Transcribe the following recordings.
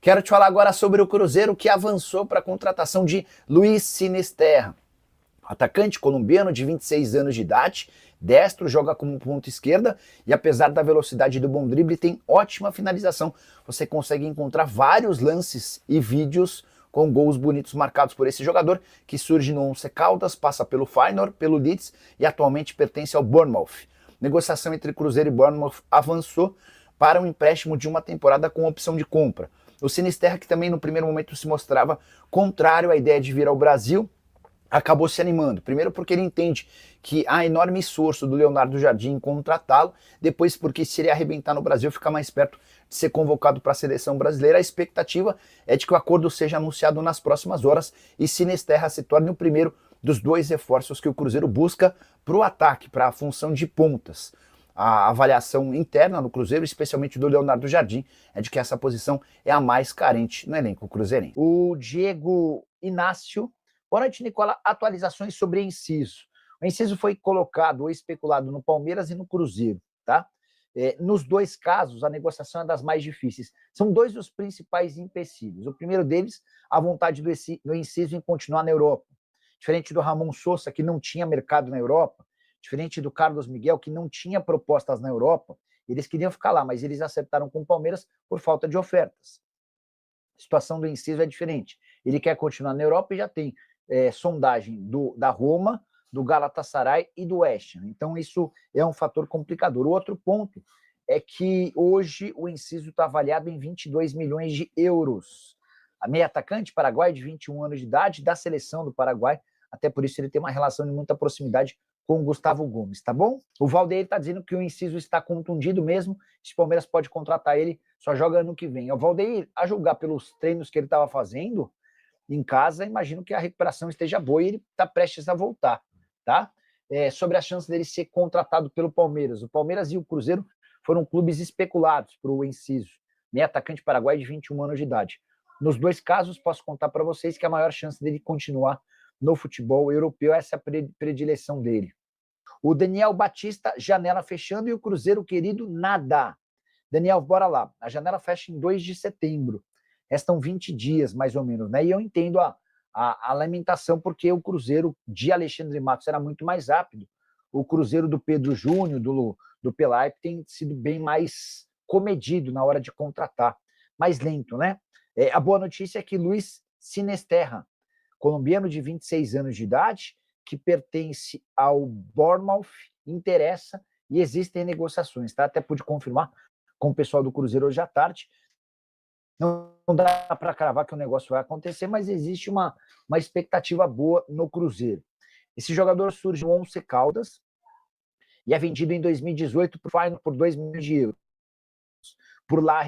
Quero te falar agora sobre o Cruzeiro que avançou para a contratação de Luiz Sinisterra. Atacante colombiano de 26 anos de idade, destro, joga como ponta esquerda e apesar da velocidade do bom drible tem ótima finalização. Você consegue encontrar vários lances e vídeos com gols bonitos marcados por esse jogador que surge no Once Caldas, passa pelo Feyenoord, pelo Leeds e atualmente pertence ao Bournemouth. Negociação entre Cruzeiro e Bournemouth avançou para um empréstimo de uma temporada com opção de compra. O Sinisterra, que também no primeiro momento se mostrava contrário à ideia de vir ao Brasil, acabou se animando. Primeiro porque ele entende que há enorme esforço do Leonardo Jardim em contratá-lo, depois porque se ele arrebentar no Brasil, fica mais perto de ser convocado para a seleção brasileira. A expectativa é de que o acordo seja anunciado nas próximas horas e Sinisterra se torne o primeiro dos dois reforços que o Cruzeiro busca para o ataque, para a função de pontas. A avaliação interna no Cruzeiro, especialmente do Leonardo Jardim, é de que essa posição é a mais carente no elenco cruzeirense. O Diego Inácio. Boa noite, Nicola. Atualizações sobre Enciso. O Enciso foi colocado ou especulado no Palmeiras e no Cruzeiro, tá? Nos dois casos, a negociação é das mais difíceis. São dois dos principais empecilhos. O primeiro deles, a vontade do Enciso em continuar na Europa. Diferente do Ramon Sosa, que não tinha mercado na Europa, diferente do Carlos Miguel, que não tinha propostas na Europa, eles queriam ficar lá, mas eles acertaram com o Palmeiras por falta de ofertas. A situação do Enciso é diferente. Ele quer continuar na Europa e já tem sondagem da Roma, do Galatasaray e do West Ham. Então, isso é um fator complicador. O outro ponto é que hoje o Enciso está avaliado em 22 milhões de euros. A meia atacante paraguaia de 21 anos de idade, da seleção do Paraguai, até por isso ele tem uma relação de muita proximidade com o Gustavo Gomes, tá bom? O Valdeir está dizendo que o Enciso está contundido mesmo, se o Palmeiras pode contratar ele, só joga ano que vem. O Valdeir, a julgar pelos treinos que ele estava fazendo em casa, imagino que a recuperação esteja boa e ele está prestes a voltar, tá? Sobre a chance dele ser contratado pelo Palmeiras. O Palmeiras e o Cruzeiro foram clubes especulados para o Enciso, meio atacante paraguaio de 21 anos de idade. Nos dois casos, posso contar para vocês que a maior chance dele continuar no futebol europeu, essa é a predileção dele. O Daniel Batista, janela fechando e o Cruzeiro querido, nada. Daniel, bora lá. A janela fecha em 2 de setembro. Restam 20 dias, mais ou menos, né? E eu entendo a lamentação, porque o Cruzeiro de Alexandre Matos era muito mais rápido. O Cruzeiro do Pedro Júnior, do Pelaipe, tem sido bem mais comedido na hora de contratar. Mais lento, né? A boa notícia é que Luiz Sinisterra, colombiano de 26 anos de idade, que pertence ao Bournemouth, interessa e existem negociações, tá? Até pude confirmar com o pessoal do Cruzeiro hoje à tarde. Não dá para cravar que o negócio vai acontecer, mas existe uma expectativa boa no Cruzeiro. Esse jogador surge no Once Caldas e é vendido em 2018 por 2 milhões de euros. Por lá,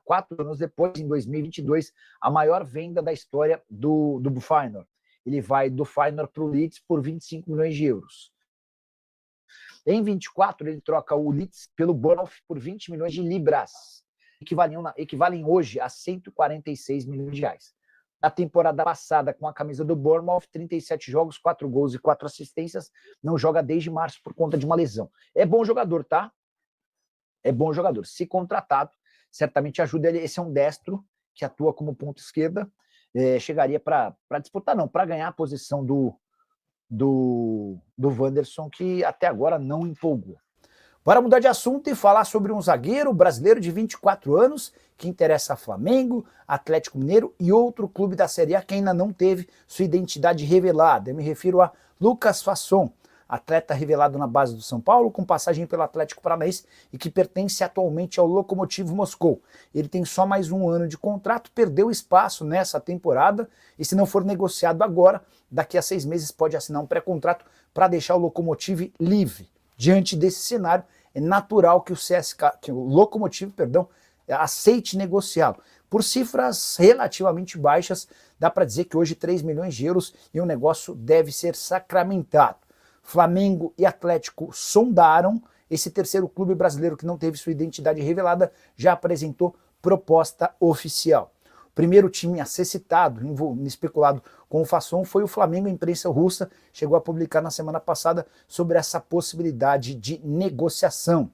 4 anos depois, em 2022, a maior venda da história do Feyenoord. Ele vai do Feyenoord para o Leeds por 25 milhões de euros. Em 24, ele troca o Leeds pelo Bournemouth por 20 milhões de libras. Equivalem hoje a 146 milhões de reais. Na temporada passada, com a camisa do Bournemouth, 37 jogos, 4 gols e 4 assistências, não joga desde março por conta de uma lesão. É bom jogador, tá? É bom jogador. Se contratado, certamente ajuda ele. Esse é um destro que atua como ponta esquerda, chegaria para disputar, não, para ganhar a posição do Wanderson, que até agora não empolgou. Bora mudar de assunto e falar sobre um zagueiro brasileiro de 24 anos que interessa a Flamengo, Atlético Mineiro e outro clube da Série A que ainda não teve sua identidade revelada. Eu me refiro a Lucas Fasson, atleta revelado na base do São Paulo, com passagem pelo Atlético Paranaense e que pertence atualmente ao Lokomotiv Moscou. Ele tem só mais um ano de contrato, perdeu espaço nessa temporada e se não for negociado agora, daqui a 6 meses pode assinar um pré-contrato para deixar o Lokomotiv livre. Diante desse cenário, é natural que o Lokomotiv, aceite negociá-lo. Por cifras relativamente baixas, dá para dizer que hoje 3 milhões de euros e o negócio deve ser sacramentado. Flamengo e Atlético sondaram, esse terceiro clube brasileiro que não teve sua identidade revelada já apresentou proposta oficial. O primeiro time a ser citado, especulado com o Fasson, foi o Flamengo. A imprensa russa chegou a publicar na semana passada sobre essa possibilidade de negociação.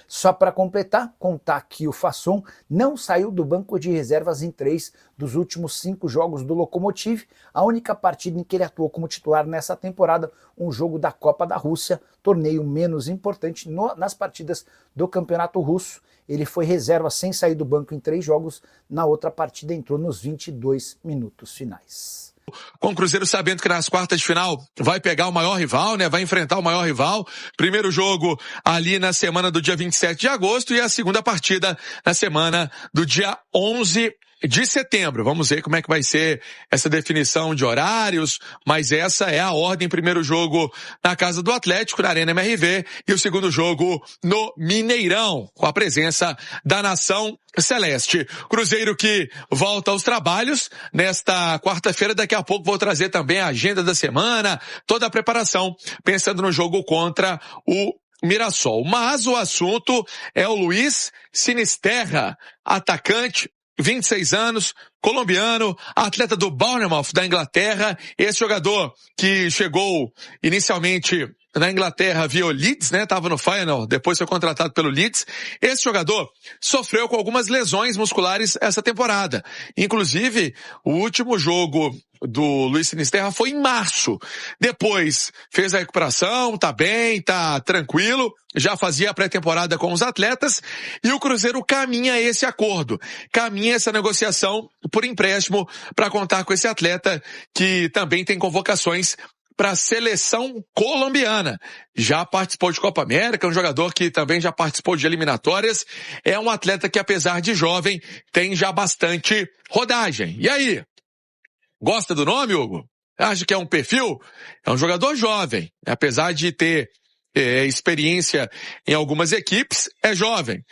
Só para completar, contar que o Fasson não saiu do banco de reservas em 3 dos últimos 5 jogos do Lokomotiv, a única partida em que ele atuou como titular nessa temporada, um jogo da Copa da Rússia, torneio menos importante nas partidas do Campeonato Russo. Ele foi reserva sem sair do banco em 3 jogos, na outra partida entrou nos 22 minutos finais. Com o Cruzeiro sabendo que nas quartas de final vai pegar o maior rival, né? Vai enfrentar o maior rival. Primeiro jogo ali na semana do dia 27 de agosto e a segunda partida na semana do dia 11 de setembro. Vamos ver como é que vai ser essa definição de horários, mas essa é a ordem. Primeiro jogo na casa do Atlético, na Arena MRV, e o segundo jogo no Mineirão, com a presença da Nação Celeste. Cruzeiro que volta aos trabalhos nesta quarta-feira. Daqui a pouco vou trazer também a agenda da semana, toda a preparação, pensando no jogo contra o Mirassol. Mas o assunto é o Luiz Sinisterra, atacante, 26 anos, colombiano, atleta do Bournemouth da Inglaterra. Esse jogador que chegou inicialmente na Inglaterra via o Leeds, né? Tava no Feyenoord, depois foi contratado pelo Leeds. Esse jogador sofreu com algumas lesões musculares essa temporada. Inclusive, o último jogo do Luiz Sinisterra foi em março. Depois fez a recuperação, tá bem, tá tranquilo, já fazia a pré-temporada com os atletas e o Cruzeiro caminha esse acordo, caminha essa negociação por empréstimo para contar com esse atleta que também tem convocações para a seleção colombiana. Já participou de Copa América, um jogador que também já participou de eliminatórias. É um atleta que, apesar de jovem, tem já bastante rodagem. E aí? Gosta do nome, Hugo? Acha que é um perfil? É um jogador jovem. Apesar de ter experiência em algumas equipes, é jovem.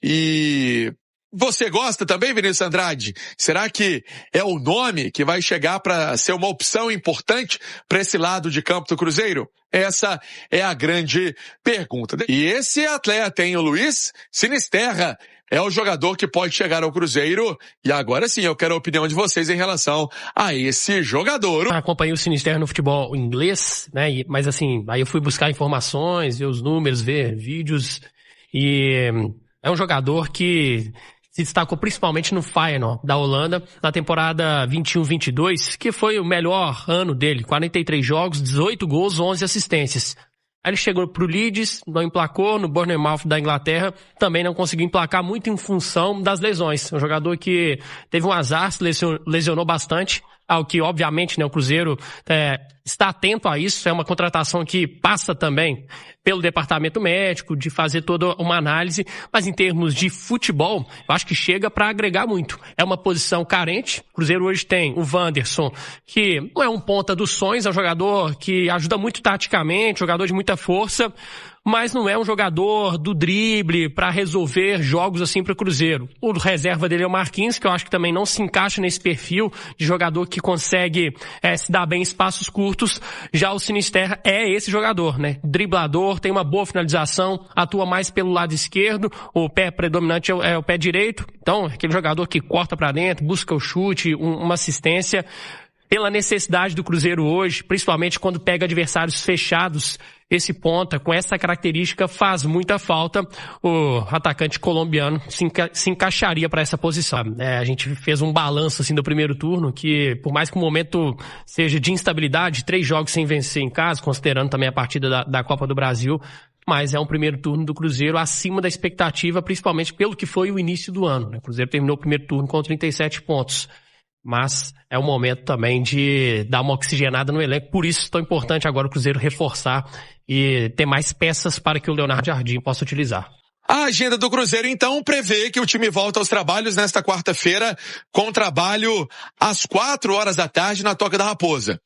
E você gosta também, Vinícius Andrade? Será que é o nome que vai chegar para ser uma opção importante para esse lado de campo do Cruzeiro? Essa é a grande pergunta. E esse atleta, hein, o Luiz Sinisterra, é o jogador que pode chegar ao Cruzeiro. E agora sim, eu quero a opinião de vocês em relação a esse jogador. Eu acompanhei o Sinisterra no futebol inglês, né? Mas assim, aí eu fui buscar informações, ver os números, ver vídeos. E é um jogador que se destacou principalmente no Feyenoord da Holanda na temporada 21-22, que foi o melhor ano dele, 43 jogos, 18 gols, 11 assistências. Aí ele chegou pro Leeds, não emplacou, no Bournemouth da Inglaterra também não conseguiu emplacar, muito em função das lesões. Um jogador que teve um azar, se lesionou bastante, ao que obviamente, né, o Cruzeiro está atento a isso. É uma contratação que passa também pelo departamento médico, de fazer toda uma análise, mas em termos de futebol, eu acho que chega para agregar muito. É uma posição carente. O Cruzeiro hoje tem o Wanderson, que não é um ponta dos sonhos, é um jogador que ajuda muito taticamente, jogador de muita força, mas não é um jogador do drible para resolver jogos assim para o Cruzeiro. O reserva dele é o Marquinhos, que eu acho que também não se encaixa nesse perfil de jogador que consegue se dar bem em espaços curtos. Já o Sinisterra é esse jogador, né? Driblador, tem uma boa finalização, atua mais pelo lado esquerdo, o pé predominante é o pé direito. Então, aquele jogador que corta para dentro, busca o chute, uma assistência. Pela necessidade do Cruzeiro hoje, principalmente quando pega adversários fechados, esse ponta, com essa característica, faz muita falta. O atacante colombiano se encaixaria para essa posição. A gente fez um balanço assim do primeiro turno, que por mais que o momento seja de instabilidade, 3 jogos sem vencer em casa, considerando também a partida da Copa do Brasil, mas é um primeiro turno do Cruzeiro acima da expectativa, principalmente pelo que foi o início do ano. O Cruzeiro terminou o primeiro turno com 37 pontos. Mas é o momento também de dar uma oxigenada no elenco, por isso é tão importante agora o Cruzeiro reforçar e ter mais peças para que o Leonardo Jardim possa utilizar. A agenda do Cruzeiro, então, prevê que o time volta aos trabalhos nesta quarta-feira, com trabalho às 4 horas da tarde na Toca da Raposa.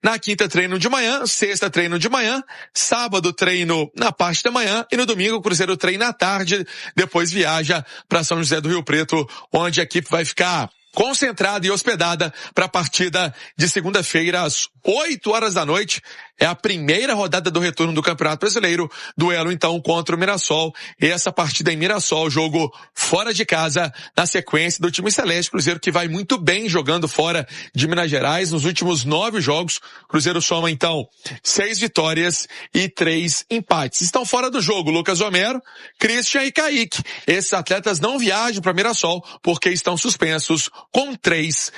Na quinta, treino de manhã, sexta, treino de manhã, sábado, treino na parte da manhã e no domingo o Cruzeiro treina à tarde, depois viaja para São José do Rio Preto, onde a equipe vai ficar concentrada e hospedada para a partida de segunda-feira às 8 horas da noite. é a primeira rodada do retorno do Campeonato Brasileiro, duelo então contra o Mirassol. Essa partida em Mirassol, jogo fora de casa, na sequência do time celeste. Cruzeiro que vai muito bem jogando fora de Minas Gerais. Nos últimos 9 jogos, Cruzeiro soma então 6 vitórias e 3 empates. Estão fora do jogo Lucas Homero, Christian e Kaique. Esses atletas não viajam para Mirassol porque estão suspensos com 3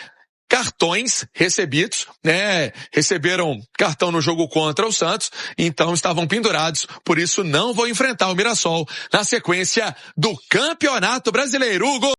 cartões recebidos, né? Receberam cartão no jogo contra o Santos, então estavam pendurados, por isso não vão enfrentar o Mirassol na sequência do Campeonato Brasileiro. Hugo!